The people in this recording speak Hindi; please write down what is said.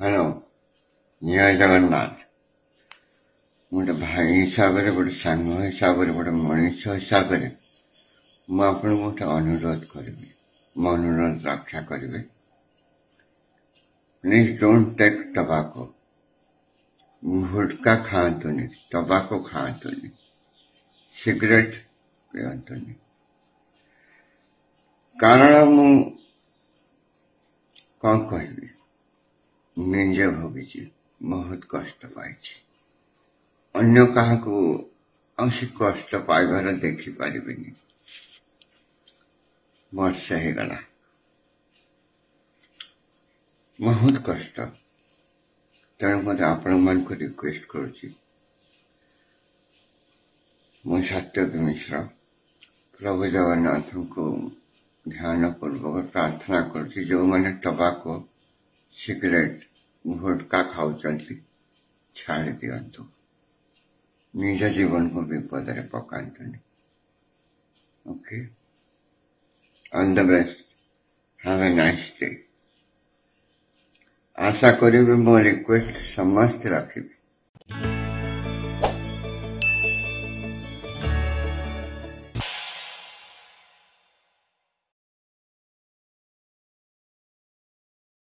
हेलो जय जगन्नाथ गोटे भाई हिसाब से गोटे सांग हिसाब से गोटे मनीष हिसाब से मुझे गोटे अनुरोध करी मो अनुरोध रक्षा करेंगे। Please don't take tobacco gutka खातुनि टबाको खातुनि सिगरेट पिंतुनि कारण मु कौन कहबी निजे भोगी बहुत कष्ट पाई अन्य क्या कष्ट पाइबार देखिपारे वर्षे हो गला बहुत कष्ट तेणुक आपण मान को रिक्वेस्ट करुच्ची मु सत्यव्रत मिश्र प्रभु जगन्नाथ को ध्यान पूर्वक प्रार्थना करुच्ची जो मैंने टबाको सिगरेट गुटखा खाऊ छाड़ दिंतु निज जीवन को विपद में पकातुनि। Okay all the best have a nice day. आशा करी मो रिक्वेस्ट समस्त रखी।